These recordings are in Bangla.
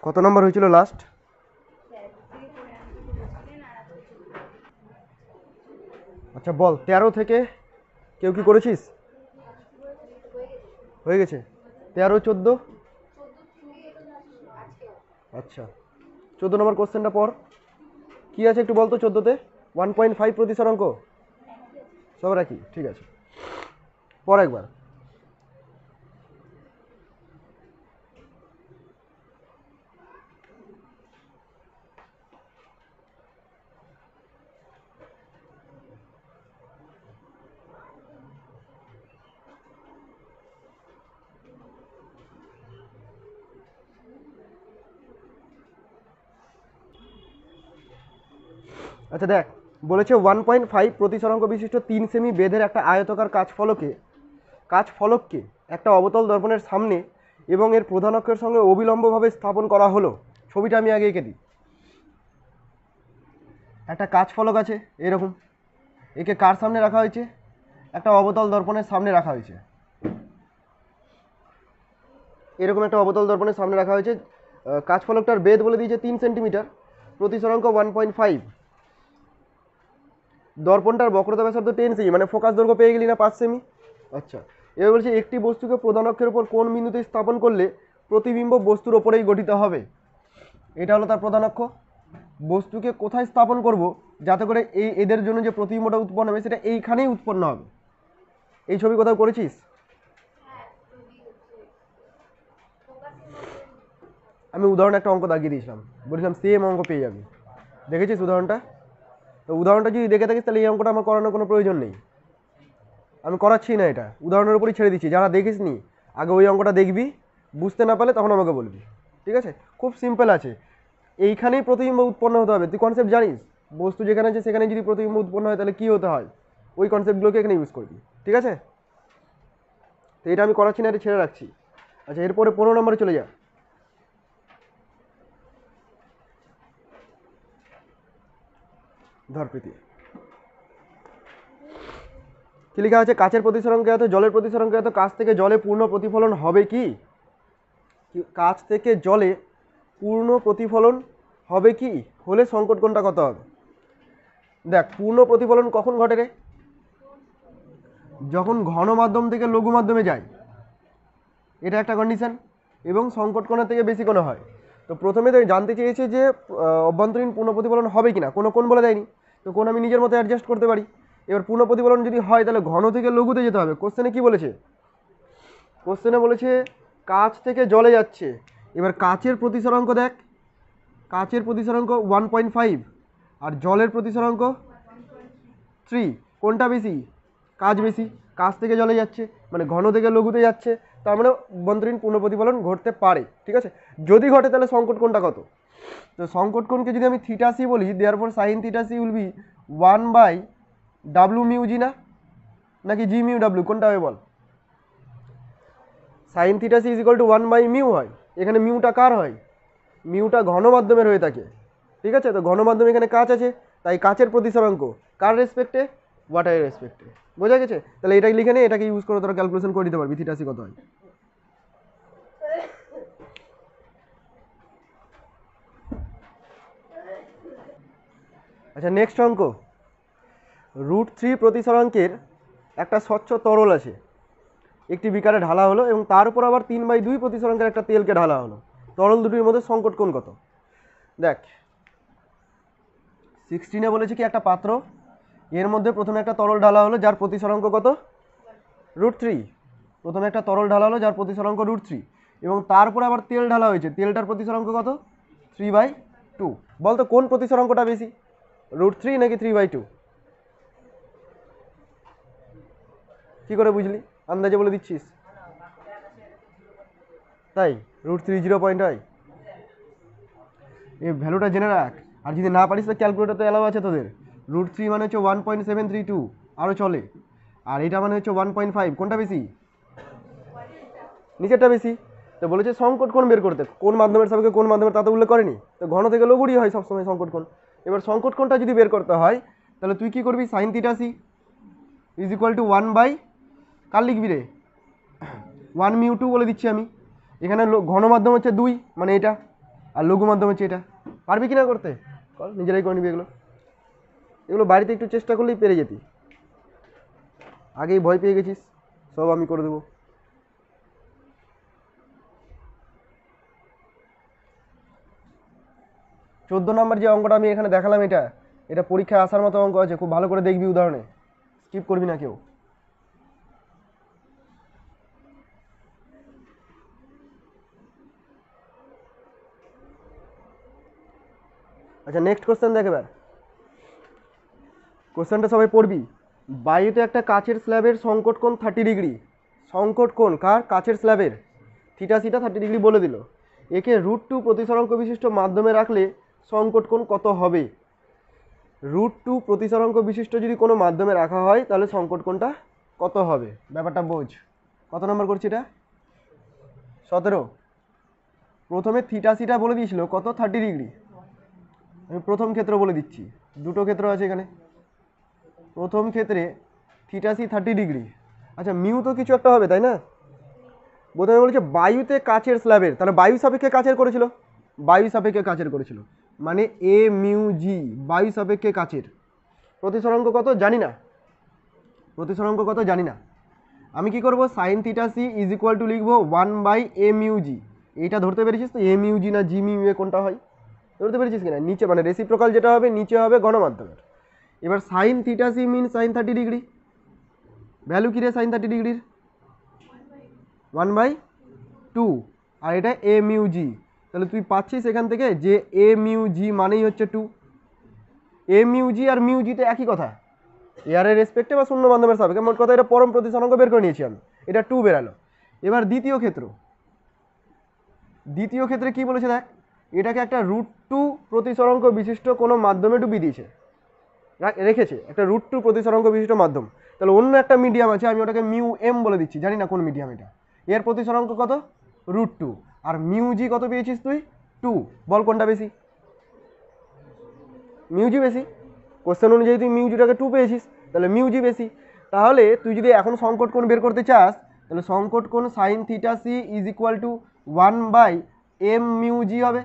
কত নম্বর হয়েছিল লাস্ট? আচ্ছা বল, 13 থেকে কেউ কি করেছিস? হয়ে গেছে 13, 14। আচ্ছা 14 নম্বর কোশ্চেনটা পর কি আছে একটু বলতো। 14তে 1.5 প্রতিসরাঙ্ক সব একই, ঠিক আছে পর একবার। আচ্ছা দেখ, বলেছে 1.5 প্রতিসরাঙ্ক বিশিষ্ট 3 সেমি বেধের একটা আয়তাকার কাঁচফলককে একটা অবতল দর্পণের সামনে এবং এর প্রধান অক্ষের সঙ্গে অবিলম্বভাবে স্থাপন করা হলো। ছবিটা আমি আগে এঁকে দিই। একটা কাঁচফলক আছে এরকম, একে কার সামনে রাখা হয়েছে? একটা অবতল দর্পণের সামনে রাখা হয়েছে। এরকম একটা অবতল দর্পণের সামনে রাখা হয়েছে। কাঁচফলকটার বেধ বলে দিয়েছে 3 সেন্টিমিটার, প্রতিসরাঙ্ক 1.5। দর্পণটার বক্রতা ব্যাসার্ধ 10 সেমি, মানে ফোকাস দৈর্ঘ্য পেয়ে গেলি না 5 সেমি। আচ্ছা এবার বলছে একটি বস্তুকে প্রধান অক্ষের উপর কোন বিন্দুতে স্থাপন করলে প্রতিবিম্ব বস্তুর ওপরেই গঠিত হবে। এটা হলো তার প্রধান অক্ষ। বস্তুকে কোথায় স্থাপন করব যাতে করে এদের জন্য যে প্রতিবিম্বটা উৎপন্ন হবে সেটা এইখানেই উৎপন্ন হবে। এই ছবি কোথাও করেছিস? আমি উদাহরণ একটা অঙ্ক দাগিয়ে দিয়েছিলাম, বলেছিলাম সেম অঙ্ক পেয়ে যাবি। দেখেছিস উদাহরণটা? তো উদাহরণটা যদি দেখে থাকিস তাহলে এই অঙ্কটা আমার করানোর কোনো প্রয়োজন নেই। আমি করাচ্ছি না, এটা উদাহরণের উপরই ছেড়ে দিচ্ছি। যারা দেখিস নি আগে ওই অঙ্কটা দেখবি, বুঝতে না পারলে তখন আমাকে বলবি, ঠিক আছে? খুব সিম্পল আছে, এইখানেই প্রতিবিম্ব উৎপন্ন হতে হবে। তুই কনসেপ্ট জানিস, বস্তু যেখানে আছে সেখানে যদি প্রতিবিম্ব উৎপন্ন হয় তাহলে কী হতে হয়, ওই কনসেপ্টগুলোকে এখানে ইউজ করবি, ঠিক আছে? তো এটা আমি করাচ্ছি না, এটা ছেড়ে রাখছি। আচ্ছা এরপরে 15 নম্বরে চলে যা। ধরপ্রীতি কি লেখা আছে? কাচের প্রতিসরাঙ্কে এত জলের প্রতিসরাঙ্কে এত কাচ থেকে জলে পূর্ণ প্রতিফলন হবে কি? কাচ থেকে জলে পূর্ণ প্রতিফলন হবে কি হলে সংকট কোণটা কত হবে? দেখ পূর্ণ প্রতিফলন কখন ঘটে রে? যখন ঘন মাধ্যম থেকে লঘু মাধ্যমে যায়, এটা একটা কন্ডিশন, এবং সংকট কোণের থেকে বেশি কোণ হয়। তো প্রথমে তো জানতে চেয়েছে যে অভ্যন্তরীণ পূর্ণ প্রতিফলন হবে কিনা, কোনো কোণ বলে দেয়নি। তো কোণ আমি নিজের মতো অ্যাডজাস্ট করতে পারি। এবার পূর্ণ প্রতিফলন যদি হয় তাহলে ঘন থেকে লঘুতে যেতে হবে। কোশ্চেনে কি বলেছে? কোশ্চেনে বলেছে কাচ থেকে জলে যাচ্ছে। এবার কাচের প্রতিসরাঙ্ক দেখ, কাচের প্রতিসরাঙ্ক 1.5 আর জলের প্রতিসরাঙ্ক 3। কোনটা বেশি? কাচ বেশি। কাচ থেকে জলে যাচ্ছে মানে ঘন থেকে লঘুতে যাচ্ছে, তার মানে অভ্যন্তরীণ পূর্ণ প্রতিফলন ঘটতে পারে, ঠিক আছে? যদি ঘটে তাহলে সংকট কোণটা কত? তো সংকট কোণকে যদি আমি থিটা সি বলি, therefore sine theta C will be 1/w mu G, না নাকি জি মিউ ডাব্লিউ, কোনটা হবে বল? Sine theta C is equal to 1/মিউ হয়। এখানে মিউটা কার হয়? মিউটা ঘন মাধ্যমের হয়ে থাকে, ঠিক আছে? তো ঘন মাধ্যমে এখানে কাচ আছে, তাই কাচের প্রতিসরাঙ্ক কার রেসপেক্টে? ওয়াটারের রেসপেক্টে। বোঝা গেছে? তাহলে এটাই লিখে নে, এটাকে ইউজ করে তোরা ক্যালকুলেশন করে দিতে পারবি থিটা সি কত হয়। আচ্ছা নেক্সট অঙ্ক, √3 প্রতিসরাঙ্কের একটা স্বচ্ছ তরল আছে, একটি বিকারে ঢালা হলো এবং তার উপর আবার 3/2 প্রতিসরাঙ্কের একটা তেলকে ঢালা হলো। তরল দুটির মধ্যে সংকট কোণ কত? দেখ 16 বলেছে কি একটা পাত্র, এর মধ্যে প্রথমে একটা তরল ঢালা হলো যার প্রতিসরাঙ্ক কত? √3। প্রথমে একটা তরল ঢালা হলো যার প্রতিসরাঙ্ক √3 এবং তারপরে আবার তেল ঢালা হয়েছে, তেলটার প্রতিসরাঙ্ক কত? 3/2। বলতো কোন প্রতিসরাঙ্কটা বেশি, √3 নাকি 3/2? কি করে বুঝলি? আন্দাজে বলে দিচ্ছিস? তাই √3 0 পয়েন্ট হয়? এই ভ্যালুটা জেনে রাখ, আর যদি না পারিস তো ক্যালকুলেটর তো অ্যালাউ আছে তোদের। √3 মানে হচ্ছে 1.732, আরও চলে। আর এটা মানে হচ্ছে 1.5, কোনটা বেশি? নিচেরটা বেশি। তো বলেছে সংকট কোণ বের করতে, কোন মাধ্যমের সাপেক্ষে কোন মাধ্যমের তা তো উল্লেখ করেনি। তো ঘন থেকে লঘুরই হয় সবসময় সংকট কোণ। এবার সংকট কোণটা যদি বের করতে হয় তাহলে তুই কি করবি? Sine theta C is equal to 1/ কার লিখবি রে? 1 মিউ 2 বলে দিচ্ছি আমি। এখানে ঘন মাধ্যম হচ্ছে 2 মানে এটা, আর লঘু মাধ্যম হচ্ছে এটা। পারবি কি না করতে? কর, নিজেরাই করে নিবি এগুলো। এগুলো বাড়িতে একটু চেষ্টা করলেই পেরে যেতি। আগেই ভয় পেয়ে গেছিস, সব আমি করে দেবো। চোদ্দ নম্বর যে অঙ্কটা আমি এখানে দেখালাম, এটা পরীক্ষায় আসার মতো অঙ্ক আছে, খুব ভালো করে দেখবি উদাহরণে, স্কিপ করবি না কেউ। আচ্ছা, নেক্সট কোশ্চেন দেখ। এবার কোশ্চেনটা সবাই পড়বি। বায়ুতে একটা কাচের স্ল্যাবের সংকট কোণ 30 ডিগ্রি। সংকট কোণ কার? কাচের স্ল্যাবের। থিটা সিটা 30 ডিগ্রি বলে দিল। একে √2 প্রতিসরাঙ্ক বিশিষ্ট মাধ্যমে রাখলে সংকট কোণ কত হবে? √2 প্রতিসরাঙ্ক বিশিষ্ট যদি কোনো মাধ্যমে রাখা হয় তাহলে সংকট কোণটা কত হবে? ব্যাপারটা বোঝ। কত নম্বর করছি এটা? 17। প্রথমে থিটা সিটা বলে দিয়েছিল কত? 30 ডিগ্রি। আমি প্রথম ক্ষেত্র বলে দিচ্ছি, দুটো ক্ষেত্র আছে এখানে। প্রথম ক্ষেত্রে থিটা সি 30 ডিগ্রি। আচ্ছা, মিউ তো কিছু একটা হবে, তাই না? প্রথমে বলেছে বায়ুতে কাচের স্ল্যাবের, তাহলে বায়ু সাপেক্ষে কাচের করেছিল, বায়ু সাপেক্ষে কাচের করেছিল, মানে এ মিউ জি, বায়ু সাপেক্ষে কাচের। প্রতিসরাঙ্ক কত জানি না, প্রতিসরাঙ্ক কত জানি না। আমি কি করব? Sine theta C is equal to লিখবো 1/a মিউ জি। এইটা ধরতে পেরেছিস তো? এ মিউ জি না জি মিউ এ কোনটা হয় ধরতে পেরেছিস কিনা? নিচে মানে রেসিপ্রোকাল যেটা হবে নিচে হবে গণমাধ্যমের। এবার সাইন থিটা সি মিন সাইন 30 ডিগ্রি। ভ্যালু কি রে সাইন 30 ডিগ্রির? 1/2। আর এটা এ মিউ জি। তাহলে তুই পাচ্ছিস এখান থেকে যে এ মিউ জি মানেই হচ্ছে 2। এ মিউ জি আর মিউ জি তো একই কথা, এয়ারের রেসপেক্টে বা শূন্য মাধ্যমের সাপেক্ষে। মোট কথা এটা পরম প্রতিসরাঙ্ক বের করে নিয়েছি আমি, এটা 2 বেরালো। এবার দ্বিতীয় ক্ষেত্রে কি বলেছে দেখ, এটাকে একটা √2 প্রতিসরাঙ্ক বিশিষ্ট কোনো মাধ্যমে ডুবিয়ে দিয়েছে, রেখেছে একটা √2 প্রতিসরাঙ্ক বিশিষ্ট মাধ্যম। তাহলে অন্য একটা মিডিয়াম আছে, আমি ওটাকে মিউ এম বলে দিচ্ছি, জানি না কোন মিডিয়াম এটা। এর প্রতিসরাঙ্ক কত? √2। আর মিউ জি কত পেয়েছিস তুই? 2। বল কোনটা বেশি? মিউ জি বেশি। কোশ্চেন অনুযায়ী তুই মিউ জিটাকে 2 পেয়েছিস, তাহলে মিউ জি বেশি। তাহলে তুই যদি এখন সংকট কোণ বের করতে চাস, তাহলে সংকট কোণ sine theta C is equal to 1/m mu G হবে,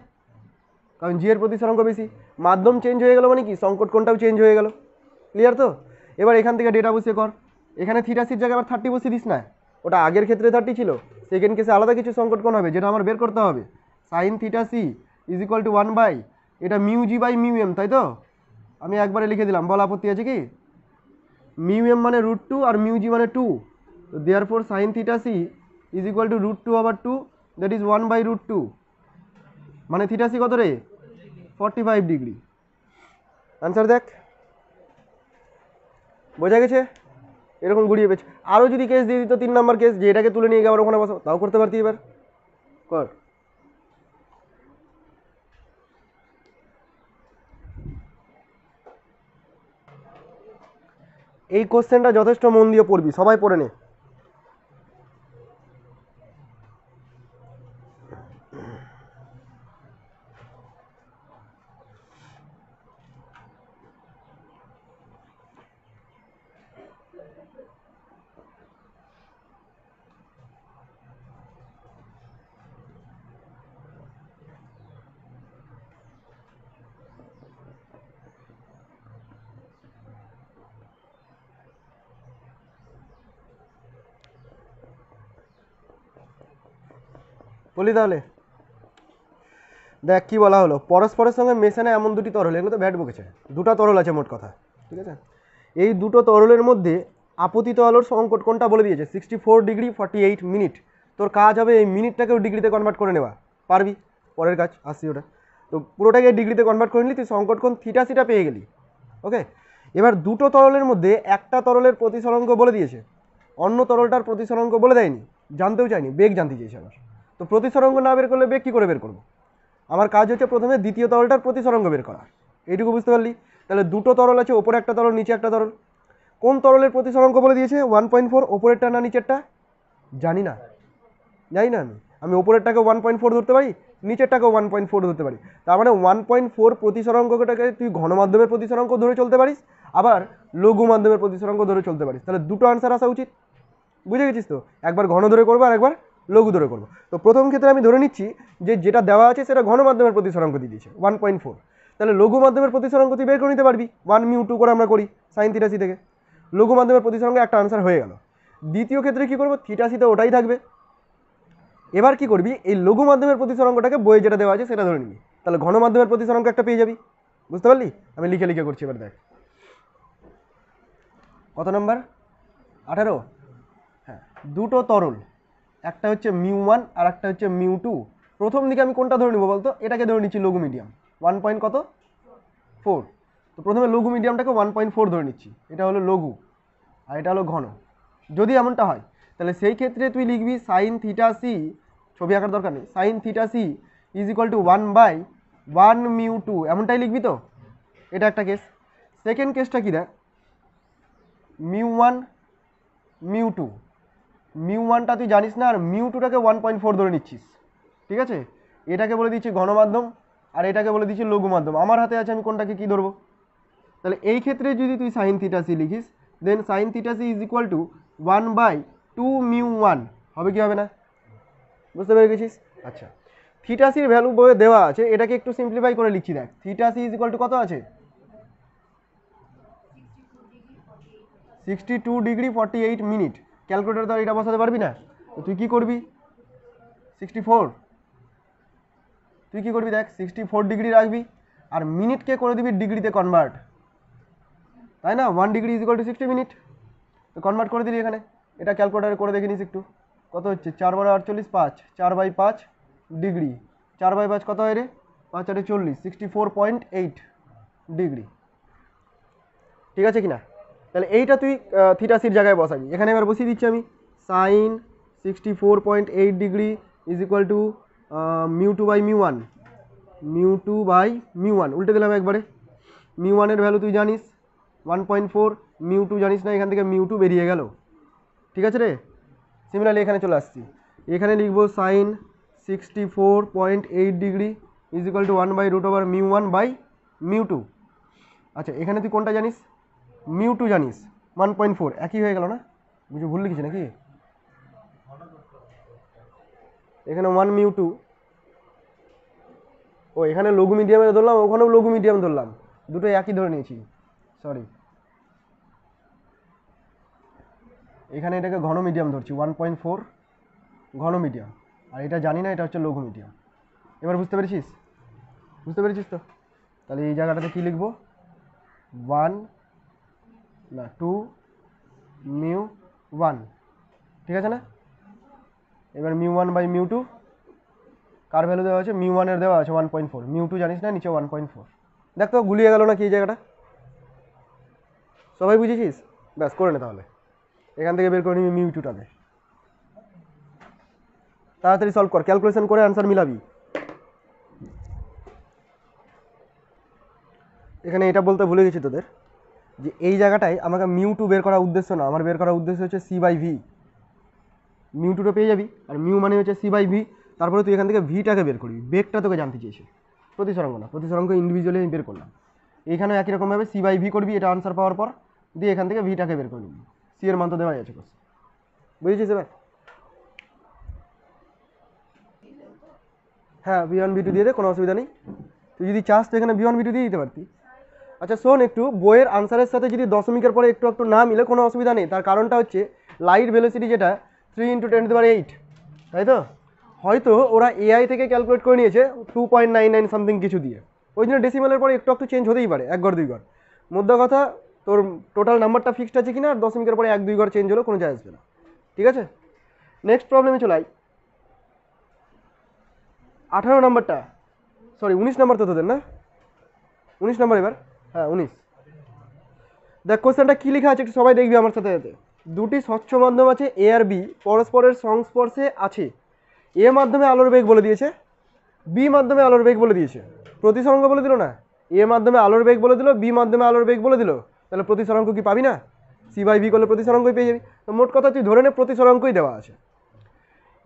কারণ জি এর প্রতিসরাঙ্ক বেশি। মাধ্যম চেঞ্জ হয়ে গেল মানে কি সংকট কোণটাও চেঞ্জ হয়ে গেল। ক্লিয়ার তো? এবার এখান থেকে ডেটা বসিয়ে কর। এখানে থিটা সির জায়গায় আবার 30 বসিয়ে দিস না, ওটা আগের ক্ষেত্রে 30 ছিল, সেকেন্ড কেসে আলাদা কিছু সংকট কোণ হবে যেটা আমার বের করতে হবে। Sine theta C is equal to 1 এটা mu G by mu M, তাই তো? আমি একবারে লিখে দিলাম, বল আপত্তি আছে কি? মিউ এম মানে √2 আর মিউ জি মানে 2, তো therefore sine theta C is equal to √2/2, that is 1/√2। মানে থিটা সি কত রে? 45 ডিগ্রি। আনসার দেখ, বোঝা গেছে? এরকম ঘুরিয়ে পেয়েছে। আরও যদি কেস দিয়ে দিত 3 নম্বর কেস, যে এটাকে তুলে নিয়ে গিয়ে আবার ওখানে বসো, তাও করতে পারতি। এবার কর। এই কোশ্চেনটা যথেষ্ট মন দিয়ে পড়বি, সবাই পড়ে নে। বলি তাহলে, দেখ কি বলা হলো, পরস্পরের সঙ্গে মেশানো এমন দুটি তরল, এগুলো তো ব্যাট বকেছে, দুটো তরল আছে মোট কথা, ঠিক আছে? এই দুটো তরলের মধ্যে আপতিত আলোর সংকট কোণটা বলে দিয়েছে 64 ডিগ্রি 48 মিনিট। তোর কাজ হবে এই মিনিটটাকেও ডিগ্রিতে কনভার্ট করে নেওয়া, পারবি? পরের কাজ আসছি ওটা। তো পুরোটাকে ডিগ্রিতে কনভার্ট করে নিলি, তুই সংকট কোণ থিটা সিটা পেয়ে গেলি। ওকে, এবার দুটো তরলের মধ্যে একটা তরলের প্রতিসরাঙ্ক বলে দিয়েছে, অন্য তরলটার প্রতিসরাঙ্ক বলে দেয়নি, জানতেও চাইনি, বেগ জানতে চেয়েছে আবার। তো প্রতিসরাঙ্ক না বের করলে বেগ কী করে বের করবো? আমার কাজ হচ্ছে প্রথমে দ্বিতীয় তরলটার প্রতিসরাঙ্ক বের করা, এইটুকু বুঝতে পারলি? তাহলে দুটো তরল আছে, ওপরে একটা তরল নিচে একটা তরল। কোন তরলের প্রতিসরাঙ্ক বলে দিয়েছে? 1.4। ওপরেরটা না নিচেরটা? জানি না, আমি ওপরেরটাকে 1.4 ধরতে পারি, নিচেরটাকেও 1.4 ধরতে পারি। তার মানে 1.4 প্রতিসরাঙ্কটাকে তুই ঘনমাধ্যমের প্রতিসরাঙ্ক ধরে চলতে পারিস, আবার লঘু মাধ্যমের প্রতিসরাঙ্ক ধরে চলতে পারিস। তাহলে দুটো আনসার আসা উচিত, বুঝে গেছিস তো? একবার ঘন ধরে করবো আর একবার লঘু ধরে করবো। তো প্রথম ক্ষেত্রে আমি ধরে নিচ্ছি যে যেটা দেওয়া আছে সেটা ঘন মাধ্যমের প্রতিসরাঙ্ক দিয়ে দিয়েছে 1.4। তাহলে লঘু মাধ্যমের প্রতিসরাঙ্ক তুই বের করে নিতে পারবি, 1μ2 করে আমরা করি সাইন থিটা সি থেকে। লঘু মাধ্যমের প্রতিসরাঙ্ক একটা আনসার হয়ে গেল। দ্বিতীয় ক্ষেত্রে কি করবো, থিটা সিতে ওটাই থাকবে। এবার কি করবি, এই লঘু মাধ্যমের প্রতিসরাঙ্কটাকে বইয়ে যেটা দেওয়া আছে সেটা ধরে নিবি, তাহলে ঘন মাধ্যমের প্রতিসরাঙ্ক একটা পেয়ে যাবি। বুঝতে পারলি? আমি লিখে লিখে করছি, এবার দেখ কত নম্বর 18। হ্যাঁ, দুটো তরল, একটা হচ্ছে μ1 আর একটা হচ্ছে μ2। প্রথম দিকে আমি কোনটা ধরে নিব বলতো, এটাকে ধরে নিচ্ছি লঘু মিডিয়াম 1.4। তো প্রথমে লঘু মিডিয়ামটাকে 1.4 ধরে নিচ্ছি, এটা হলো লঘু আর এটা হলো ঘন। যদি এমনটা হয় তাহলে সেই ক্ষেত্রে তুই লিখবি সাইন থিটা সি, ছবি আঁকার দরকার নেই, sine theta C is equal to 1/1μ2, এমনটাই লিখবি তো। এটা একটা কেস। সেকেন্ড কেসটা কি দেখ, μ1 μ2, μ1টা তুই জানিস না আর μ2টাকে 1.4 ধরে নিচ্ছিস, ঠিক আছে। এটাকে বলে দিচ্ছি ঘন মাধ্যম আর এটাকে বলে দিচ্ছি লঘু মাধ্যম। আমার হাতে আছে আমি কোনটাকে কি ধরবো। তাহলে এই ক্ষেত্রে যদি তুই সাইন থিটা সি লিখিস, then sine theta C is equal to 1/2μ1 হবে কি হবে না? বুঝতে পেরে গেছিস? আচ্ছা, থিটা সির ভ্যালু বইয়ে দেওয়া আছে, এটাকে একটু সিম্পলিফাই করে লিখছি দেখ। Theta C is equal to কত আছে, 62 ডিগ্রি 48 মিনিট। ক্যালকুলেটর তো এটা বসাতে পারবি না, তো তুই কি করবি, 64, তুই কি করবি দেখ 64 ডিগ্রি রাখবি আর মিনিটকে করে দিবি ডিগ্রিতে কনভার্ট, তাই না। 1 degree is equal two 60 minute, তো কনভার্ট করে দিলি এখানে। এটা ক্যালকুলেটারে করে দেখে নিস একটু, কত হচ্ছে 4 × 48 5, 4/5 ডিগ্রি, 4/5 কত হয় রে, 5 × 8 40, 64.8 ডিগ্রি, ঠিক আছে কিনা। তাহলে এইটা তুই থিটা সির জায়গায় বসাবি। এখানে এবার বসিয়ে দিচ্ছি আমি sine 64.8 degree is equal to μ2/μ1, μ2/μ1 উল্টে দিলাম একবারে। μ1 এর ভ্যালু তুই জানিস 1.4, μ2 জানিস না, এখান থেকে μ2 বেরিয়ে গেল, ঠিক আছে রে। সিমিলারলি এখানে চলে আসছি, এখানে লিখবো sine 64.8 degree is equal to 1/√μ1/μ2। আচ্ছা, এখানে তুই কোনটা জানিস, μ2 জানিস 1.4, একই হয়ে গেল না, বুঝে ভুল লিখেছি নাকি। এখানে 1μ2, ও এখানে লঘু মিডিয়ামে ধরলাম, ওখানেও লঘু মিডিয়াম ধরলাম, দুটো একই ধরে নিয়েছি, সরি। এখানে এটাকে ঘন মিডিয়াম ধরছি 1.4 ঘন মিডিয়াম, আর এটা জানি না, এটা হচ্ছে লঘু মিডিয়াম। এবার বুঝতে পেরেছিস? বুঝতে পেরেছিস তো? তাহলে এই জায়গাটাতে কি লিখবো, 2μ1, ঠিক আছে না। এবার μ1/μ2 কার ভ্যালু দেওয়া আছে, μ1 এর দেওয়া আছে 1.4, μ2 জানিস না, নিচে 1.4। দেখ তো গুলিয়ে গেল না কি এই জায়গাটা, সবাই বুঝেছিস? ব্যাস করে নে তাহলে, এখান থেকে বের করে নিবি μ2টাকে, তাড়াতাড়ি সলভ কর, ক্যালকুলেশন করে অ্যান্সার মিলাবি। এখানে এটা বলতে ভুলে গেছি তোদের যে এই জায়গাটায় আমাকে μ2 বের করার উদ্দেশ্য না, আমার বের করার উদ্দেশ্য হচ্ছে c/v। μ2টা পেয়ে যাবি, আর μ মানে হচ্ছে c/v। তারপরে তুই এখান থেকে ভিটাকে বের করবি, বেগটা তোকে জানতে চেয়েছে, প্রতিসরাঙ্ক না, প্রতিসরাঙ্ক ইন্ডিভিজুয়ালি আমি বের করলাম। এখানেও একই রকমভাবে c/v করবি, এটা আনসার পাওয়ার পর দিয়ে এখান থেকে ভিটাকে বের করে নিবি, সি এর মান তো দেওয়াই আছে। বুঝেছিস এবার? হ্যাঁ, v1 v2 দিয়ে দে, কোনো অসুবিধা নেই। তুই যদি চাস তো এখানে v1 v2 দিয়ে দিতে পারতি। আচ্ছা শোন, একটু বইয়ের আনসারের সাথে যদি দশমিকের পরে একটু একটু না মিলে কোনো অসুবিধা নেই। তার কারণটা হচ্ছে লাইট ভেলোসিটি যেটা 3 × 10⁸, তাই তো। হয়তো ওরা এআই থেকে ক্যালকুলেট করে নিয়েছে 2.99 সামথিং কিছু দিয়ে, ওই জন্য ডেসিমালের পরে একটু একটু চেঞ্জ হতেই পারে, 1 ঘর 2 ঘর। মধ্যে কথা তোর টোটাল নাম্বারটা ফিক্সড আছে কিনা, আর দশমিকের পরে 1-2 ঘর চেঞ্জ হলেও কোনো যায় আসবে না, ঠিক আছে। নেক্সট প্রবলেমে চলে আই। 18 নম্বরটা, সরি 19 নম্বর তো তোদের না, 19 নম্বর এবার, হ্যাঁ 19। দেখ কোশ্চেনটা কী লেখা আছে একটু সবাই দেখবি আমার সাথে সাথে। দুটি স্বচ্ছ মাধ্যম আছে এ আর বি, পরস্পরের সংস্পর্শে আছে। এ মাধ্যমে আলোর বেগ বলে দিয়েছে, বি মাধ্যমে আলোর বেগ বলে দিয়েছে, প্রতিসরাঙ্ক বলে দিল না। এ মাধ্যমে আলোর বেগ বলে দিল, বি মাধ্যমে আলোর বেগ বলে দিল, তাহলে প্রতিসরাঙ্ক কি পাবি না, c/v করলে প্রতিসরাঙ্কই পেয়ে যাবি। তো মোট কথা তুই ধরে নে প্রতিসরাঙ্কই দেওয়া আছে।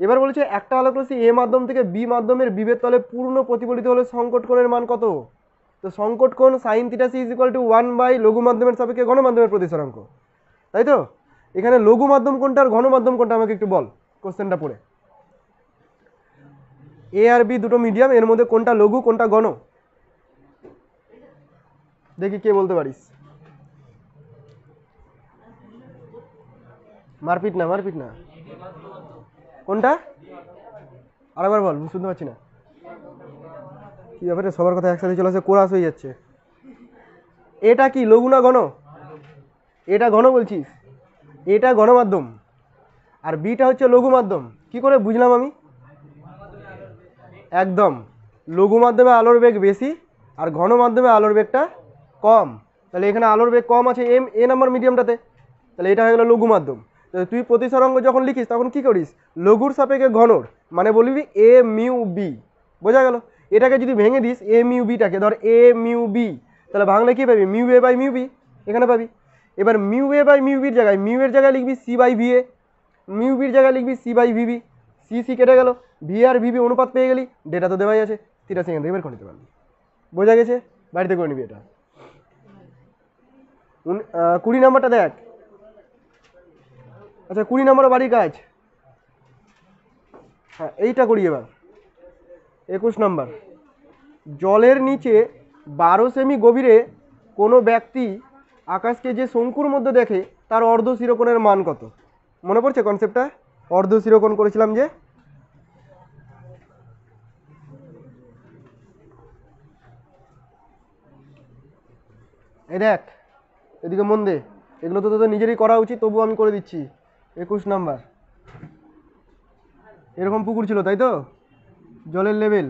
এবার বলেছে একটা আলোক রশ্মি এ মাধ্যম থেকে বি মাধ্যমের বিভেদ তলে পূর্ণ প্রতিফলিত হলে সংকট কোণের মান কত। তো সংকট কোণ sine theta C is equal to 1 লঘু মাধ্যমের সাপেক্ষে ঘন মাধ্যমের প্রতিসরাঙ্ক, তাই তো। এখানে লঘু মাধ্যম কোনটা আর ঘন মাধ্যম কোনটা আমাকে একটু বল কোশ্চেনটা পড়ে। এ আর বি দুটো মিডিয়াম, এর মধ্যে কোনটা লঘু কোনটা ঘন? দেখি কে বলতে পারিস। মারপিট না, মারপিট না। কোনটা? আরেকবার বল, শুনতে পাচ্ছি না। কি ব্যাপারে সবার কথা একসাথে চলে আসে, কোরাস হয়ে যাচ্ছে। এটা কি লঘু না ঘন? এটা ঘন বলছিস, এটা গণমাধ্যম, আর বিটা হচ্ছে লঘু মাধ্যম। কি করে বুঝলাম আমি? একদম, লঘু মাধ্যমে আলোর বেগ বেশি আর ঘন মাধ্যমে আলোর বেগটা কম। তাহলে এখানে আলোর বেগ কম আছে এম এ নাম্বার মিডিয়ামটাতে, তাহলে এটা হয়ে গেল লঘু মাধ্যম। তাহলে তুই প্রতিসরাঙ্ক যখন লিখিস তখন কি করিস? লঘুর সাপেক্ষে ঘনর মানে বলবি এ মিউ বি। বোঝা গেল? এটাকে যদি ভেঙে দিস এ মিউ বিটাকে, ধর এ মিউ বি, তাহলে ভাঙলে কি পাবি? Mu A by mu B এখানে পাবি। এবার মিউ এ বাই মিউ বির জায়গায় মিউ এর জায়গায় লিখবি C by V A, mu বির জায়গায় লিখবি C by VB. C C কেটে গেল, ভি আর ভিবি অনুপাত পেয়ে গেলি, ডেটা তো দেওয়াই আছে, 83 এখান থেকে বের করে নিতে পারবি। বোঝা গেছে? বাড়িতে করে নিবি এটা। 20 নাম্বারটা দেখ। আচ্ছা 20 নাম্বার বাড়ির কাজ, হ্যাঁ এইটা করি এবার। 21 নাম্বার, জলের নিচে 12 সেমি গভীরে কোনো ব্যক্তি আকাশকে যে শঙ্কুর মধ্যে দেখে তার অর্ধ শিরোকোণের মান কত? মনে পড়ছে কনসেপ্টটা? অর্ধ শিরোকোণ করেছিলাম যে। এই দেখ, এদিকে মন দে, এগুলো তো তোদের নিজেরই করা উচিত, তবু আমি করে দিচ্ছি। 21 নাম্বার, এরকম পুকুর ছিল তাই তো, জলের লেভেল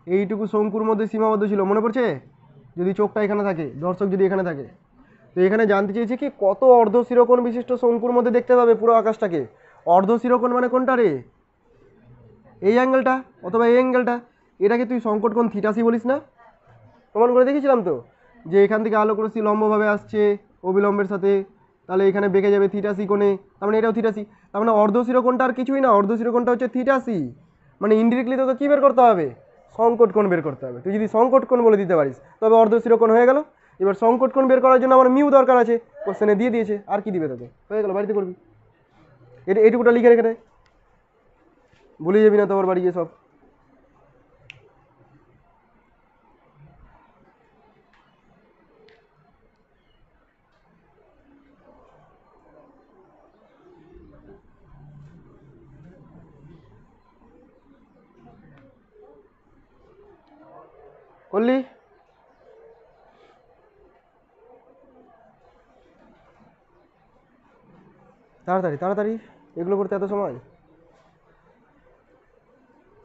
এইটুকু শঙ্কুর মধ্যে সীমাবদ্ধ ছিল, মনে পড়ছে? যদি চোখটা এখানে থাকে, দর্শক যদি এখানে থাকে, তো এখানে জানতে চেয়েছি কি কত অর্ধ শিরোকোণ বিশিষ্ট শঙ্কুর মধ্যে দেখতে পাবে পুরো আকাশটাকে। অর্ধ শিরোকোণ মানে কোনটা রে? এই অ্যাঙ্গেলটা অথবা এই অ্যাঙ্গেলটা। এটাকে তুই সংকট কোণ থিটাসি বলিস না? প্রমাণ করে দেখেছিলাম তো, যে এখান থেকে আলোক রশ্মি লম্বভাবে আসছে অবিলম্বের সাথে, তাহলে এখানে বেঁকে যাবে থিটাসি কোণে, তার মানে এটাও থিটাসি। তার মানে অর্ধ শিরোকোণটা আর কিছুই না, অর্ধ শিরোকোণটা হচ্ছে থিটাসি। মানে ইনডিরেক্টলি তোকে কি বের করতে হবে? সংকট কোণ বের করতে হবে। তুই যদি সংকট কোণ বলে দিতে পারিস তবে অর্ধ শিরোকোণ হয়ে গেল। এবার সংকট কোণ বের করার জন্য আমার মিউ দরকার আছে, কোশ্চেনে দিয়ে দিয়েছে, আর কি দিবে তোকে? হয়ে গেল, বাড়িতে করবি। এটা এইটুকুটা লিখে রেখে দে, ভুলে যাবি না তোমার বাড়ি গিয়ে সব। করলি? তাড়াতাড়ি তাড়াতাড়ি, এগুলো করতে এত সময়?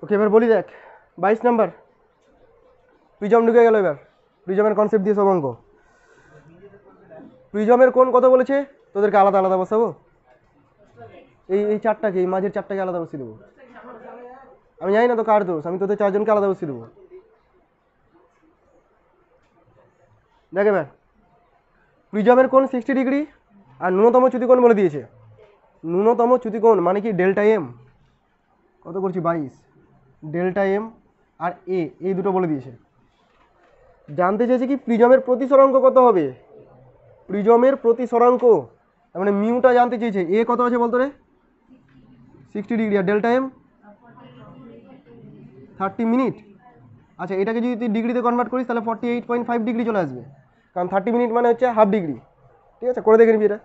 ওকে এবার বলি দেখ, 22 নাম্বার, প্রিজম ঢুকে গেল। এবার প্রিজমের কনসেপ্ট দিয়ে সব অঙ্ক। প্রিজমের কোণ কত বলেছে? তোদেরকে আলাদা আলাদা বসাবো, এই এই চারটাকে, এই মাঝের চারটাকে আলাদা বসিয়ে দেবো। আমি জানি না তো কার দোষ, আমি তোদের চারজনকে আলাদা বসিয়ে দেবো। দেখ এবার, প্রিজমের কোণ 60 ডিগ্রি আর ন্যূনতম চ্যুতিকোণ বলে দিয়েছে। ন্যূনতম চ্যুতিকোণ মানে কি? Delta M. কত করছি? 22। ডেল্টা এম আর এ, এই দুটো বলে দিয়েছে। জানতে চেয়েছে কি প্রিজমের প্রতিসরাঙ্ক কত হবে? প্রিজমের প্রতিসরাঙ্ক, তার মানে মিউটা জানতে চেয়েছে। এ কত আছে বলতো রে? 60 ডিগ্রি, আর ডেল্টা এম 30 মিনিট। আচ্ছা এটাকে যদি তুই ডিগ্রিতে কনভার্ট করিস তাহলে 48.5 ডিগ্রি চলে আসবে, কারণ 30 মিনিট মানে হচ্ছে হাফ ডিগ্রি। ঠিক আছে, করে দেখে নিবি এটা।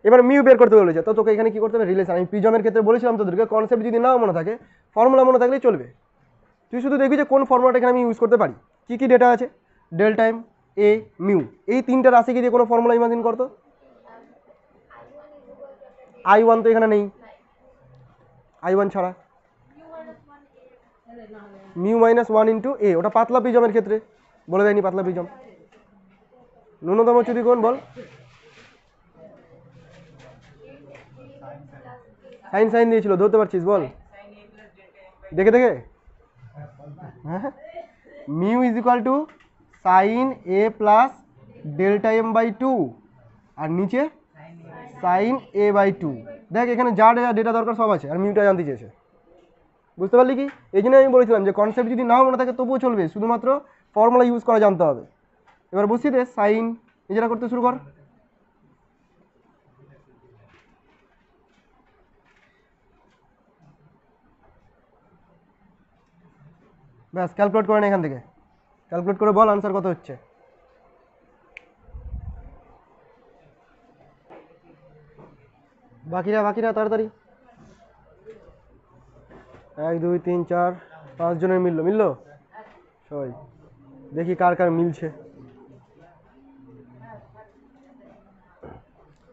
এবার মিউ বের করতে বলেছে, তো তোকে এখানে কি করতে হবে? রিলেশন। আমি প্রিজমের ক্ষেত্রে বলেছিলাম তোদেরকে, কনসেপ্ট যদি নাও মনে থাকে, ফর্মুলা মনে থাকলেই চলবে। তুই শুধু দেখবি যে কোন ফর্মুলাটা এখানে আমি ইউজ করতে পারি। কি কি ডেটা আছে? ডেল্টা এম, এ, মিউ, এই তিনটা রাশিকে দিয়ে কোনো ফর্মুলা ইমাজিন করতো। I1 তো এখানে নেই, I1 ছাড়া। মিউ মাইনাস 1 ইন্টু এ, ওটা পাতলা প্রিজমের ক্ষেত্রে বলে দেয়নি, পাতলা প্রিজম। ন্যূনতম চ্যুতিকোণ বল? সাইন সাইন দিয়েছিল, ধরতে পারছিস? বল দেখে দেখে। হ্যাঁ, mu is equal to sine A plus delta M by 2, আর নিচে সাইন এ বাই 2। দেখ এখানে যা ডেটা দরকার সব আছে, আর মিউটা জানতে চেয়েছে। বুঝতে পারলি কি? এই জন্য আমি বলেছিলাম যে কনসেপ্ট যদি নাও মনে থাকে তবুও চলবে, শুধুমাত্র ফর্মুলা ইউজ করা জানতে হবে। এবার বসিয়ে দে সাইন, নিজেরা করতে শুরু কর। ব্যাস ক্যালকুলেট করে নে এখান থেকে, ক্যালকুলেট করে বল আনসার কত হচ্ছে। বাকিরা তাড়াতাড়ি। 1 2 3 4 5 জনের মিললো সবাই, দেখি কার কার মিলছে।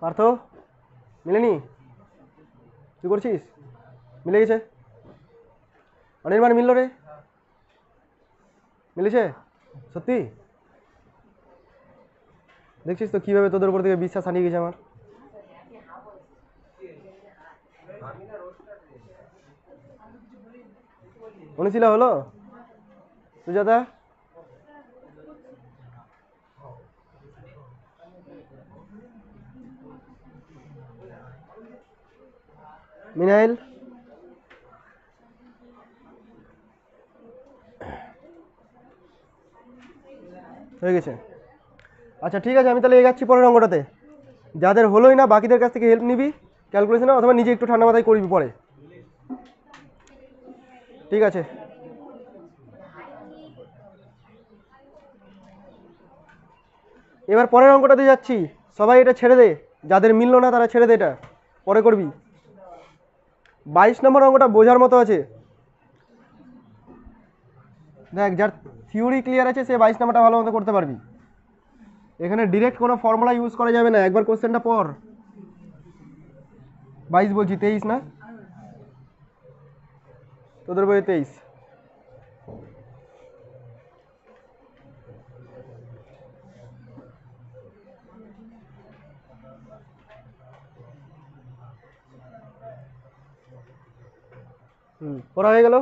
পার্থ মিলেনি? তুই করছিস? মিলে গেছে। অনির্বাণ মিলল রে? মিলেছে সত্যি? দেখছিস তো কিভাবে তোদের উপর থেকে বিশ্বাস হারিয়ে গেছে আমার। অনুশীলা হলো সুজাতা? মিনাইল? হয়ে গেছে। আচ্ছা ঠিক আছে, আমি তাহলে এগাচ্ছি পরের অঙ্কটাতে। যাদের হলোই না বাকিদের কাছ থেকে হেল্প নিবি ক্যালকুলেশনে, অথবা নিজে একটু ঠান্ডা মাথায় করবি পরে, ঠিক আছে? এবার পরের অঙ্কটাতে যাচ্ছি। সবাই এটা ছেড়ে দে, যাদের মিললো না তারা ছেড়ে দে, এটা পরে করবি। 22 নম্বর অঙ্কটা বোঝার মতো আছে। দেখ, যার থিওরি ক্লিয়ার আছে সে 22 নম্বরটা ভালো মতো করতে পারবি। এখানে ডিরেক্ট কোনো ফর্মুলা ইউজ করা যাবে না, একবার কোশ্চেনটা পড়। 22 বলছি, 23 না? তোদের বইয়ে 23। পড়া হয়ে গেল।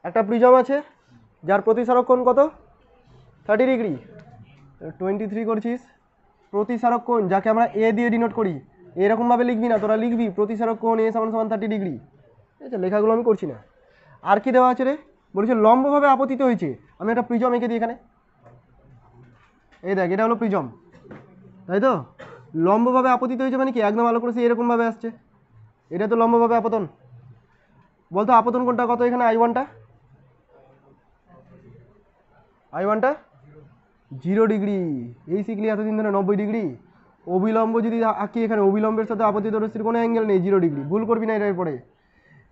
একটা প্রিজম আছে যার প্রতিসারক কোণ কত? 30 ডিগ্রি। 23 করছিস। প্রতিসারক কোণ যাকে আমরা এ দিয়ে ডিনোট করি, এরকমভাবে লিখবি না, তোরা লিখবি প্রতিসারক কোণ এ সমান সমান 30 ডিগ্রি। ঠিক আছে, লেখাগুলো আমি করছি না। আর কি দেওয়া আছে রে? বলেছে লম্বভাবে আপতিত হয়েছে। আমি একটা প্রিজম এঁকে দিই এখানে। এই দেখ, এটা হলো প্রিজম, তাই তো? লম্বভাবে আপতিত হয়েছে মানে কি? একদম আলো করে সে এরকমভাবে আসছে, এটা তো লম্বভাবে আপতন। বলতো আপতন কোণটা কত এখানে? I1টা 0 ডিগ্রি। এই শিখলি এতদিন ধরে 90 ডিগ্রি। অবিলম্ব যদি আঁকি এখানে, অবিলম্বের সাথে আপতিত রশ্মির কোনো অ্যাঙ্গেল নেই, 0 ডিগ্রি। ভুল করবি না এর পরে।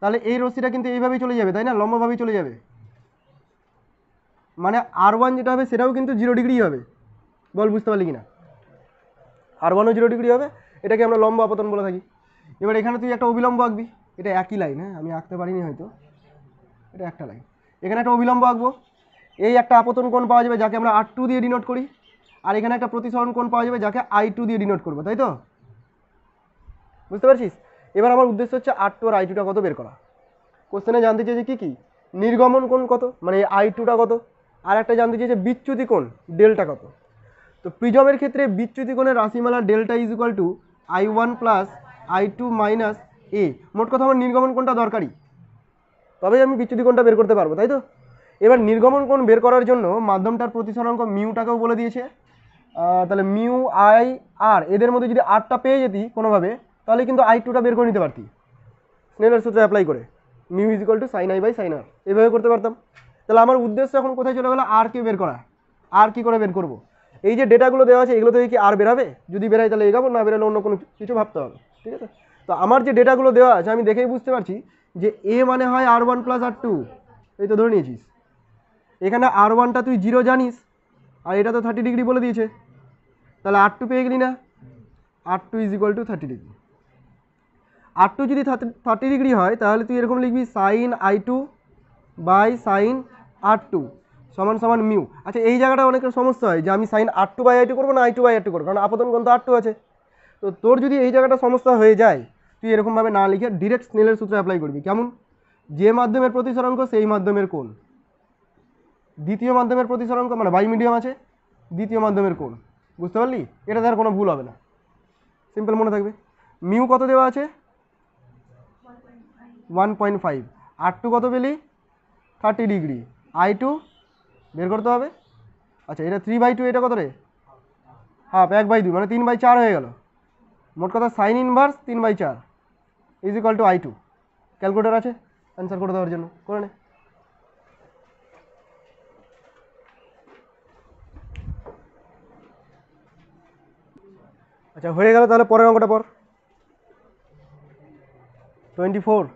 তাহলে এই রশ্মিটা কিন্তু এইভাবেই চলে যাবে, তাই না? লম্বভাবেই চলে যাবে, মানে R1 যেটা হবে সেটাও কিন্তু 0 ডিগ্রি হবে। বল বুঝতে পারলি কিনা? R1ও 0 ডিগ্রি হবে, এটাকে আমরা লম্ব আপতন বলে থাকি। এবার এখানে তুই একটা অবিলম্ব আঁকবি, এটা একই লাইন, হ্যাঁ আমি আঁকতে পারিনি হয়তো, এটা একটা লাইন। এখানে একটা অবিলম্ব আঁকবো, এই একটা আপতন কোণ পাওয়া যাবে যাকে আমরা R2 দিয়ে ডিনোট করি, আর এখানে একটা প্রতিসরণ কোণ পাওয়া যাবে যাকে I2 দিয়ে ডিনোট করবো, তাই তো? বুঝতে পারছিস? এবার আমার উদ্দেশ্য হচ্ছে R2 আর I2টা কত বের করা। কোশ্চেনে জানতে চেয়েছে কি কি? নির্গমন কোণ কত, মানে I2টা কত, আর একটা জানতে চেয়েছে বিচ্যুতি কোণ ডেল্টা কত। তো প্রিজমের ক্ষেত্রে বিচ্যুতি কোণের রাশিমালা delta is equal to I1 plus I2 minus A. মোট কথা আমার নির্গমন কোণটা দরকারি, তবেই আমি বিচ্যুতি কোণটা বের করতে পারবো, তাই তো? এবার নির্গমন কোণ বের করার জন্য মাধ্যমটার প্রতিসরাঙ্ক মিউটাকেও বলে দিয়েছে। তাহলে মিউ আই আর, এদের মধ্যে যদি আরটা পেয়ে যেতি কোনোভাবে, তাহলে কিন্তু I2টা বের করে নিতে পারতি স্নেলের সূত্র অ্যাপ্লাই করে। Mu is equal to sine I by sine R, এভাবে করতে পারতাম। তাহলে আমার উদ্দেশ্য এখন কোথায় চলে গেলো? আর কে বের করা। আর কি করে বের করবো? এই যে ডেটাগুলো দেওয়া আছে এগুলো থেকে কি আর বেরাবে? যদি বেরায় তাহলে এগাবো, না বেরালে অন্য কোনো কিছু ভাবতে হবে, ঠিক আছে? তো আমার যে ডেটাগুলো দেওয়া আছে আমি দেখেই বুঝতে পারছি যে এ মানে হয় R1 প্লাস R2, এই তো ধরে নিয়েছিস। এখানে R1টা তুই 0 জানিস, আর এটা তো 30 ডিগ্রি বলে দিয়েছে, তাহলে R2 পেয়ে গেলি না? R2 is equal two 30 degree. R2 যদি 30 ডিগ্রি হয় তাহলে তুই এরকম লিখবি sign I2 by sine R2 সমান সমান মিউ। আচ্ছা, এই জায়গাটা অনেকের সমস্যা হয় যে আমি সাইন R2 বাই I2 করবো না I2 বাই R2 করবো, কারণ আপতন কোণ তো R2 আছে। তো তোর যদি এই জায়গাটা সমস্যা হয়ে যায়, তুই এরকমভাবে না লিখে ডিরেক্ট স্নেলের সূত্র অ্যাপ্লাই করবি। কেমন? যে মাধ্যমের প্রতিসরাঙ্ক সেই মাধ্যমের কোণ, দ্বিতীয় মাধ্যমের প্রতিসরাঙ্ক মানে বাই মিডিয়াম আছে, দ্বিতীয় মাধ্যমের কোণ। বুঝতে পারলি? এটা তার কোনো ভুল হবে না, সিম্পল মনে থাকবে। মিউ কত দেওয়া আছে? 1.5। R2 কত পেলি? 30 ডিগ্রি। I2 বের করতে হবে। আচ্ছা, এটা 3/2, এটা কত রে? হাফ, 1/2, মানে 3/4 হয়ে গেল। মোট কথা sign inverse 3/4 is equal two I2। Calculator আছে অ্যান্সার করে দেওয়ার জন্য, করে নে। আচ্ছা হয়ে গেল, তাহলে পরের অঙ্কটা পর। 24।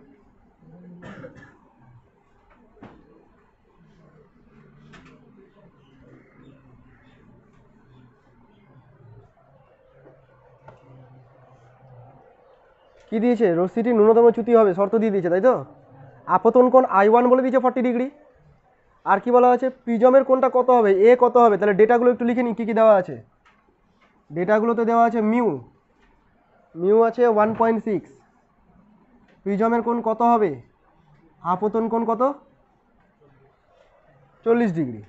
কি দিয়েছে? রশ্মিটি ন্যূনতম চ্যুতি হবে শর্ত দিয়ে দিয়েছে, তাই তো? আপতন কোণ I1 বলে দিয়েছে 40 ডিগ্রি। আর কি বলা আছে? প্রিজমের কোণটা কত হবে, এ কত হবে? তাহলে ডেটাগুলো একটু লিখে নিই, কী কী দেওয়া আছে। ডেটাগুলোতে দেওয়া আছে মিউ আছে 1.6। প্রিজমের কোণ কত হবে? আপতন কোণ কত? 40 ডিগ্রি।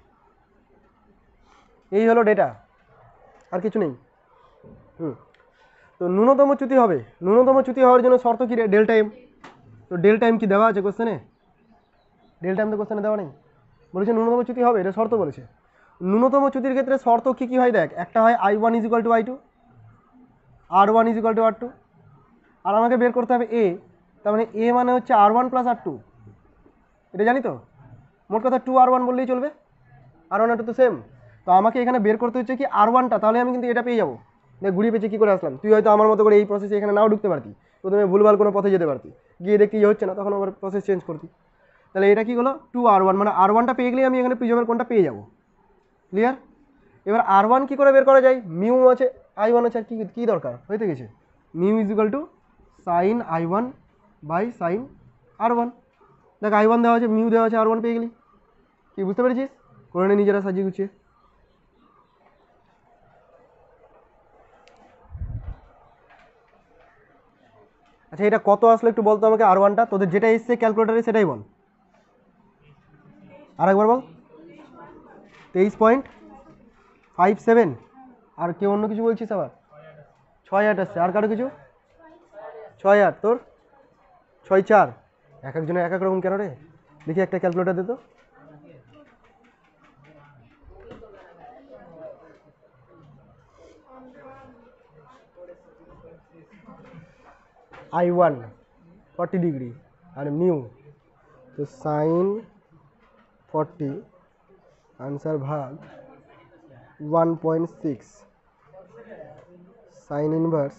এই হলো ডেটা, আর কিছু নেই। তো ন্যূনতম চ্যুতি হবে, ন্যূনতম চ্যুতি হওয়ার জন্য শর্ত কী রে? Delta M. তো ডেল্টা এম কি দেওয়া আছে কোশ্চেনে? ডেল্টা এম তো কোশ্চেনে দেওয়া নেই, বলেছে ন্যূনতম চ্যুতি হবে, এটা শর্ত বলেছে। ন্যূনতম চ্যুতির ক্ষেত্রে শর্ত কী কী হয় দেখ, একটা হয় I1 = I2, R1 = R2, আর আমাকে বের করতে হবে এ। তার মানে এ মানে হচ্ছে R1 + R2, এটা জানি তো। মোট কথা 2R1 বললেই চলবে, R1 R2 তো সেম। তো আমাকে এখানে বের করতে হচ্ছে কি R1টা, তাহলে আমি কিন্তু এটা পেয়ে যাবো। দেখ ঘুরিয়ে পেঁচে কী করে আসলাম, তুই হয়তো আমার মতো করে এই প্রসেসে এখানে নাও ঢুকতে পারতি, প্রথমে ভুলভাল কোনো পথে যেতে পারতি, গিয়ে দেখতে হচ্ছে না, তখন আবার প্রসেস চেঞ্জ করতি। তাহলে এটা কি হলো 2R1, মানে R1টা পেয়ে গেলেই আমি এখানে প্রিজমের কোণটা পেয়ে যাবো। ক্লিয়ার? এবার R1 কি করে বের করা যায়? মিউ আছে, I1 আছে, আর কি দরকার হয়ে গেছে। Mu = sin I1 / sin R1। দেখ I1 দেওয়া আছে, মিউ দেওয়া আছে, R1 পেয়ে গেলি। কি বুঝতে পেরেছিস? করে নে নিজেরা সাজিয়ে গুছিয়ে। আচ্ছা এটা কত আসলে একটু বলতো আমাকে, R1টা তোদের যেটা এসছে ক্যালকুলেটারে সেটাই বল, আর একবার বল। 23.57। আর কেউ অন্য কিছু বলছিস আবার? 6.8 আসছে, আর কারো কিছু? 6.8, তোর 6.4। এক একজনের এক এক রকম কেন রে? দেখি একটা ক্যালকুলেটার দে তো। I1 40 ডিগ্রি আর মিউ, তো সাইন 40 आंसर भाग 1.6 साइन इनवर्स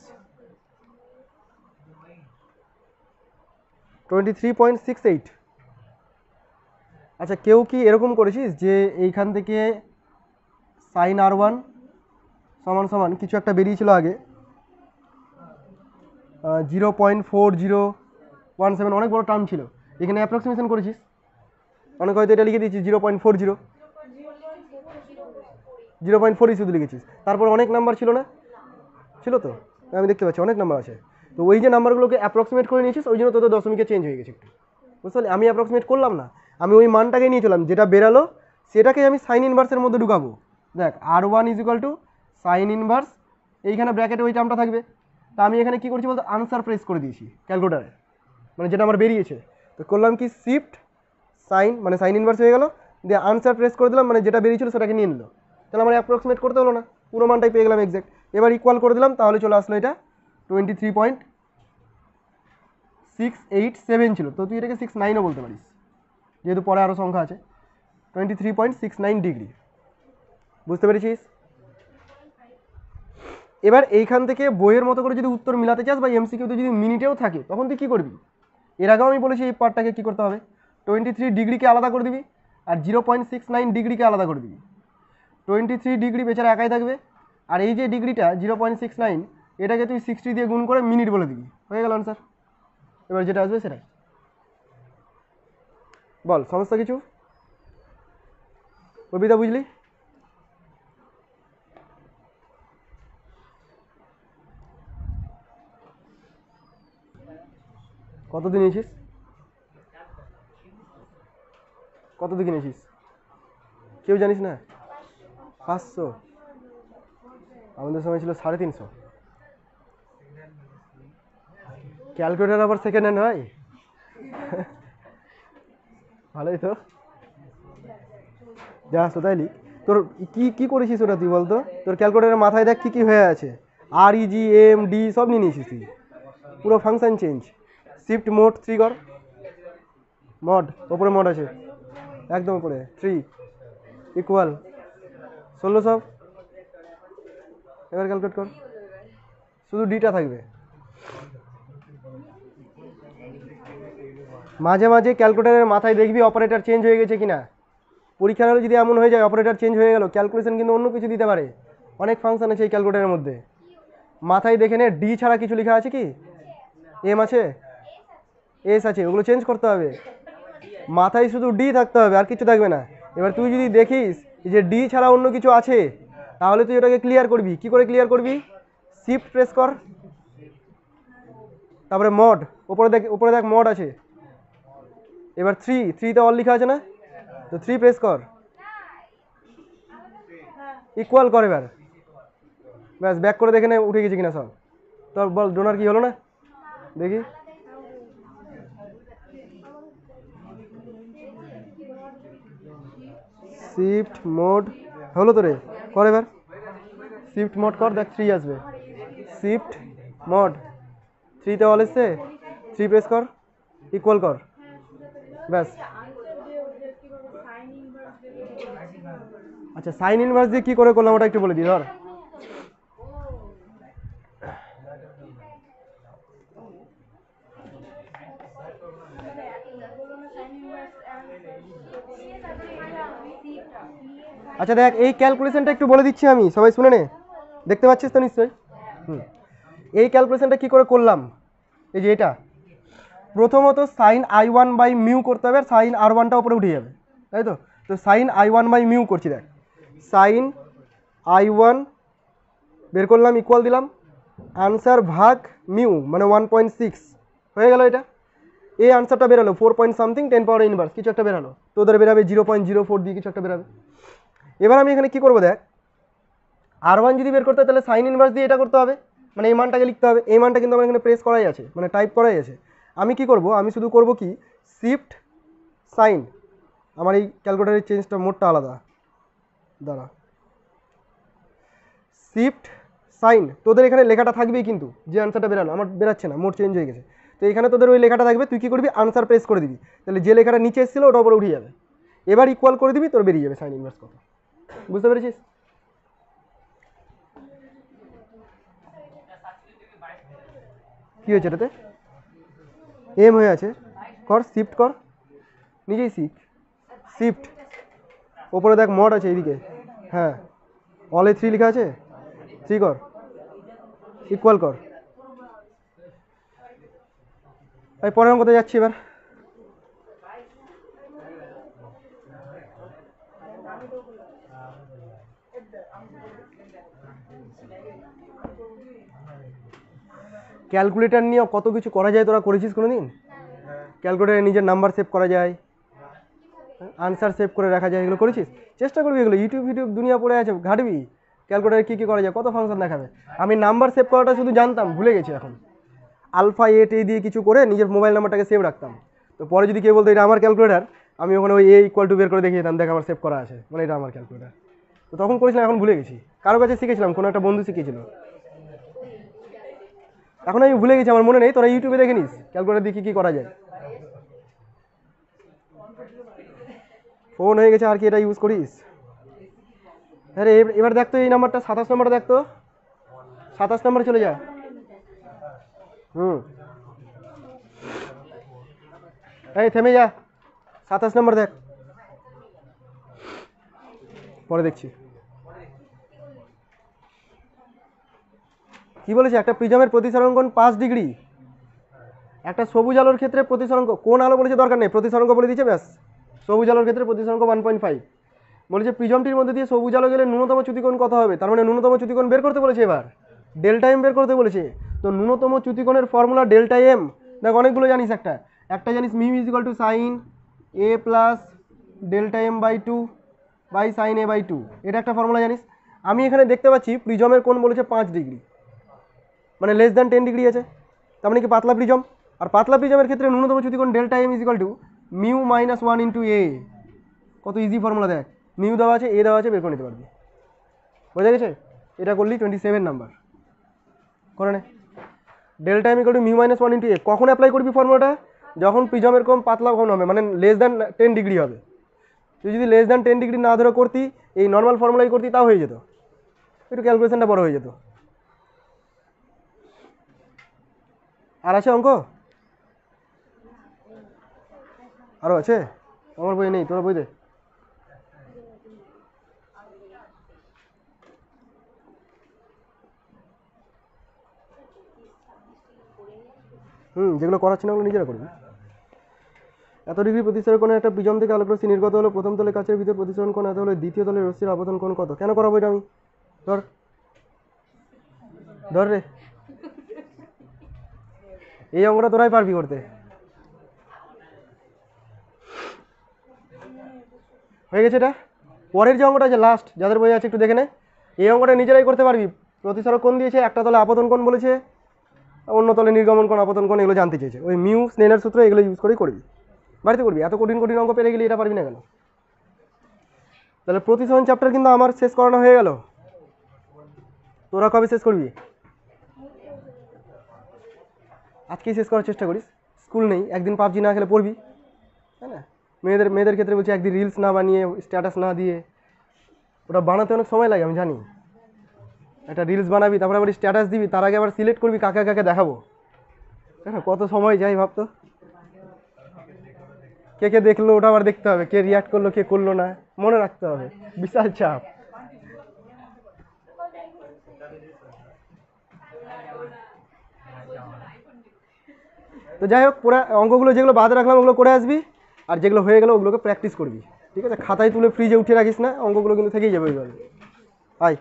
23.68। আচ্ছা কেউ কি এরকম করেছিস যে এইখান থেকে সাইন R1 সমান সমান কিছু একটা বেরিয়েছিল আগে 0.4017, অনেক বড় টার্ম ছিল, এখানে অ্যাপ্রক্সিমেশন করেছিস, অনেক হয়তো এটা লিখে দিয়েছিস 0.40, 0.40 শুধু লিখেছিস, তারপর অনেক নাম্বার ছিল না? ছিল তো, আমি দেখতে পাচ্ছি অনেক নাম্বার আছে। তো ওই যে নাম্বারগুলোকে অ্যাপ্রক্সিমেট করে নিয়েছিস, ওই জন্য তোদের দশমিকে চেঞ্জ হয়ে গেছে একটু, বুঝতে পারলি? আমি অ্যাপ্রক্সিমেট করলাম না, আমি ওই মানটাকে নিয়ে চলাম, যেটা বেরালো সেটাকে আমি সাইন ইনভার্সের মধ্যে ঢুকাবো। দেখ R1 = সাইন ইনভার্স, এইখানে ব্র্যাকেটে ওই টার্মটা থাকবে। তা আমি এখানে কী করছি বলতো, আনসার প্রেস করে দিয়েছি ক্যালকুলেটারে, মানে যেটা আমার বেরিয়েছে। তো করলাম কি, শিফট সাইন, মানে সাইন ইনভার্স হয়ে গেল, দিয়ে আনসার প্রেস করে দিলাম, মানে যেটা বেরিয়েছিল সেটাকে নিয়ে নিল। তাহলে আমার অ্যাপ্রক্সিমেট করতে হলো না, পুরো মানটাই পেয়ে গেলাম এক্স্যাক্ট। এবার ইকুয়াল করে দিলাম, তাহলে চলে আসলো এটা 23.687 ছিল, তো তুই এটাকে 69ও বলতে পারিস, যেহেতু পরে আরও সংখ্যা আছে। 23.69 ডিগ্রি, বুঝতে পেরেছিস? এবার এইখান থেকে বইয়ের মতো করে যদি উত্তর মিলাতে চাস বা এমসিকিউতে যদি মিনিটেও থাকে, তখন তুই কী করবি? এর আগেও আমি বলেছি এই পার্টটাকে কী করতে হবে, 23 ডিগ্রিকে আলাদা করে দিবি আর 0.69 ডিগ্রিকে আলাদা করে দিবি। 23 ডিগ্রি বেচারা একাই থাকবে, আর এই যে ডিগ্রিটা 0.69, এটাকে তুই 60 দিয়ে গুণ করে মিনিট বলে দিবি, হয়ে গেল আনসার। এবার যেটা আসবে সেটাই বল, সমস্যা কিছু? কবিতা বুঝলি? কত দিন নিয়েছিস? কত দিকে নিয়েছিস কেউ জানিস না? 500, আমাদের সময় ছিল 350। ক্যালকুলেটার আবার সেকেন্ড হ্যান্ড হয়, ভালোই তো, যা আসতো তাই লিখ। তোর কি কি করেছিস ওটা তুই বলতো? তোর ক্যালকুলেটারের মাথায় দেখ কি কি হয়ে আছে, REGMD সব নিয়ে নিয়েছিস তুই, পুরো ফাংশন চেঞ্জ। শিফট মোড 3 কর, মড ওপরে মড আছে একদম উপরে 3 ইকুয়াল 16 সব। এবার ক্যালকুলেট কর, শুধু ডিটা থাকবে। মাঝে মাঝে ক্যালকুলেটারের মাথায় দেখবি অপারেটর চেঞ্জ হয়ে গেছে কিনা। পরীক্ষার হলে যদি এমন হয়ে যায় অপারেটর চেঞ্জ হয়ে গেল, ক্যালকুলেশন কিন্তু অন্য কিছু দিতে পারে। অনেক ফাংশন আছে এই ক্যালকুলেটারের মধ্যে, মাথায় দেখে নে ডি ছাড়া কিছু লেখা আছে কি, এম আছে, এস আছে, ওগুলো চেঞ্জ করতে হবে। মাথায় শুধু ডি থাকতে হবে, আর কিছু থাকবে না। এবার তুই যদি দেখিস যে ডি ছাড়া অন্য কিছু আছে, তাহলে তুই ওটাকে ক্লিয়ার করবি। কি করে ক্লিয়ার করবি? শিফট প্রেস কর, তারপরে মড, উপরে দেখ মড আছে। এবার থ্রিতে অল লেখা আছে না, তো 3 প্রেস কর, ইকুয়াল কর। এবার ব্যাস ব্যাক করে দেখে নে উঠে গেছে কিনা সব। তোর বল ডোনার কি হলো না, দেখি। শিফট মোড হলো তো রে, কর এবার শিফট মোড কর, দেখ 3 আসবে। শিফট মোড, 3তে অল এসছে, 3 প্রেস কর, ইকুয়াল কর, ব্যাস। আচ্ছা সাইন ইনভার্স দিয়ে কি করে করলাম ওটা একটু বলে দিই। ধর আচ্ছা দেখ এই ক্যালকুলেশনটা একটু বলে দিচ্ছি আমি, সবাই শুনে নে, দেখতে পাচ্ছিস তো নিশ্চয়ই। এই ক্যালকুলেশনটা কি করে করলাম, এই যে এটা প্রথমত সাইন i1 বাই মিউ করতে হবে, আর সাইন r1টা উপরে উঠে যাবে, তাই তো। তো সাইন i1 বাই মিউ করছি, দেখ সাইন i1 বের করলাম, ইকুয়াল দিলাম, আনসার ভাগ মিউ মানে 1.6 হয়ে গেল। এটা এই আনসারটা বেরোলো 4 পয়েন্ট সামথিং 10 পাওয়ার ইনভার্স কিছু একটা বেরোলো, তোদের বেরাবে 0.04 দিয়ে কিছু একটা বেরাবে। এবার আমি এখানে কি করবো দেখ, r1 যদি বের করতে হয় তাহলে সাইন ইনভার্স দিয়ে এটা করতে হবে, মানে এই মানটাকে লিখতে হবে। এই মানটা কিন্তু আমার এখানে প্রেস করাই আছে, মানে টাইপ করাই আছে। আমি কি করব, আমি শুধু করব কি শিফট সাইন, আমার এই ক্যালকুলেটারের চেঞ্জটা মোডটা আলাদা, দাঁড়া, শিফট সাইন, তোদের এখানে লেখাটা থাকবেই কিন্তু, যে আনসারটা বেরালো আমার বেরাচ্ছে না, মোড চেঞ্জ হয়ে গেছে। তো এখানে তোদের ওই লেখাটা থাকবে, তুই কি করবি আনসার প্রেস করে দিবি, তাহলে যে লেখাটা নিচে এসেছিল ওটা উপরে উঠে যাবে। এবার ইকুয়াল করে দিবি, তোর বেরিয়ে যাবে সাইন ইনভার্স কত। বুঝতে পেরেছিস? কি হয়েছে এটাতে, এম হয়ে আছে, কর শিফট কর, নিজেই শিখ, শিফট ওপরে দেখ মড আছে এইদিকে, হ্যাঁ অলে 3 লেখা আছে, 3 কর, ইকুয়াল কর। এই পরের অঙ্কতে যাচ্ছি এবার। ক্যালকুলেটর নিয়ে কত কিছু করা যায়, তোরা করেছিস কোনোদিন? ক্যালকুলেটারে নিজের নাম্বার সেভ করা যায়, আনসার সেভ করে রাখা যায়, এগুলো করেছিস? চেষ্টা করবি এগুলো, ইউটিউব দুনিয়া পড়ে আছে, ঘাটবি ক্যালকুলেটারে কী কী করা যায়, কত ফাংশন দেখাবে। আমি নাম্বার সেভ করাটা শুধু জানতাম, ভুলে গেছি এখন। আলফা এট এই দিয়ে কিছু করে নিজের মোবাইল নাম্বারটাকে সেভ রাখতাম, তো পরে যদি কেউ বলতো এটা আমার ক্যালকুলেটার, আমি ওখানে ওই ইকুয়াল টু বের করে দেখিয়ে দিতাম, দেখ আমার সেভ করা আছে, মানে এটা আমার ক্যালকুলেটার। তো তখন করেছিলাম, এখন ভুলে গেছি, কারো কাছে শিখেছিলাম, কোনো একটা বন্ধু শিখিয়েছিল, এখন আমি ভুলে গেছি, আমার মনে নেই। তোরা ইউটিউবে দেখে নিস ক্যালকুলেটার দিয়ে কী কী করা যায়। ফোন হয়ে গেছে আর কি এটা ইউজ করিস? আরে এবার দেখতো এই নাম্বারটা 27 নম্বরটা দেখতো, 27 নম্বরে চলে যা। এই থেমে যা, 27 নম্বর দেখ, পরে দেখছি কি বলেছে। একটা প্রিজমের প্রতিসরাঙ্কন 5 ডিগ্রি, একটা সবুজ আলোর ক্ষেত্রে প্রতিসরাঙ্ক, কোন আলো বলেছে দরকার নেই, প্রতিসরাঙ্ক বলে দিচ্ছে ব্যাস। সবুজ আলোর ক্ষেত্রে প্রতিসরাঙ্ক 1.5 বলেছে। প্রিজমটির মধ্যে দিয়ে সবুজ আলো গেলে ন্যূনতম চ্যুতিকোণ কত হবে, তার মানে ন্যূনতম চ্যুতিকোণ বের করতে বলেছে। এবার ডেল্টা এম বের করতে বলেছে, তো ন্যূনতম চ্যুতিকোণের ফর্মুলা ডেল্টা এম, দেখ অনেকগুলো জানিস, একটা জানিস mu equal to sine A plus delta M by 2 by sine A by 2, এটা একটা ফর্মুলা জানিস। আমি এখানে দেখতে পাচ্ছি প্রিজমের কোণ বলেছে 5 ডিগ্রি, মানে লেস দ্যান 10 ডিগ্রি আছে, তার মানে কি পাতলা প্রিজম। আর পাতলা প্রিজমের ক্ষেত্রে ন্যূনতম চ্যুতিকোণ delta M is equal to mu minus 1 into A. কত ইজি ফর্মুলা, দেখ মিউ দেওয়া আছে, এ দেওয়া আছে, বের করে নিতে পারবি। বোঝা গেছে? এটা করলি 27 নাম্বার করে নে। Delta M equal to mu minus 1 into A কখন অ্যাপ্লাই করবি ফর্মুলাটা, যখন প্রিজমের কোণ পাতলা কোণ হবে, মানে লেস দ্যান 10 ডিগ্রি হবে। তুই যদি লেস দ্যান 10 ডিগ্রি না ধরে করতি, এই নর্মাল ফর্মুলাই করতি, তাও হয়ে যেত, একটু ক্যালকুলেশনটা বড় হয়ে যেত। আর আছে অঙ্ক? আরও আছে? আমার বই নেই, তোরা বই দে। যেগুলো করাচ্ছি না ওগুলো নিজেরা করবি। এত ডিগ্রি প্রতিস্থাপনের কোণে একটা প্রিজম থেকে আলোক রশ্মি নির্গত হলো, প্রথম তলে কাচের ভিতর প্রতিসরণ কোণ এত হলে দ্বিতীয় তলের রশ্মির আপতন কোণ কত? কেন করাবো এটা আমি? ধর ধর রে, এই অঙ্কটা তোরাই পারবি করতে। হয়ে গেছে এটা। পরের যে অঙ্কটা আছে লাস্ট, যাদের বই আছে একটু দেখে নে। এই অঙ্কটা নিজেরাই করতে পারবি। প্রতিসরক কোণ দিয়েছে, একটা তলে আপতন কোণ বলেছে, অন্য তলে নির্গমন কোণ আপতন কোণ এগুলো জানতে চেয়েছে। ওই মিউ স্নেলের সূত্র এগুলো ইউজ করেই করবি, বাড়িতে করবি। এত কঠিন কঠিন অঙ্ক পেরে গেলে এটা পারবি না কেন? তাহলে প্রতিসরণ চ্যাপ্টার কিন্তু আমার শেষ করানো হয়ে গেল। তোরা কবে শেষ করবি? আজকেই শেষ করার চেষ্টা করিস। স্কুল নেই, একদিন পাবজি না খেলে পড়বি, তাই না? মেয়েদের ক্ষেত্রে বলছি একদিন রিলস না বানিয়ে, স্ট্যাটাস না দিয়ে, ওটা বানাতে অনেক সময় লাগে আমি জানি। একটা রিলস বানাবি, তারপরে আবার স্ট্যাটাস দিবি, তার আগে আবার সিলেক্ট করবি কাকে কাকে দেখাবো, তাই না? কত সময় যাই ভাবতো। কে কে দেখলো ওটা আবার দেখতে হবে, কে রিয়াক্ট করলো কে করলো না, মনে রাখতে হবে, বিশাল চাপ। তো যাই হোক, পড়ে অঙ্কগুলো যেগুলো বাদ রাখলাম ওগুলো করে আসবি, আর যেগুলো হয়ে গেলো ওগুলোকে প্র্যাকটিস করবি, ঠিক আছে? খাতায় তুলে ফ্রিজে উঠিয়ে রাখিস না, অঙ্কগুলো কিন্তু থেকেই যাবে ওইভাবে। আয়।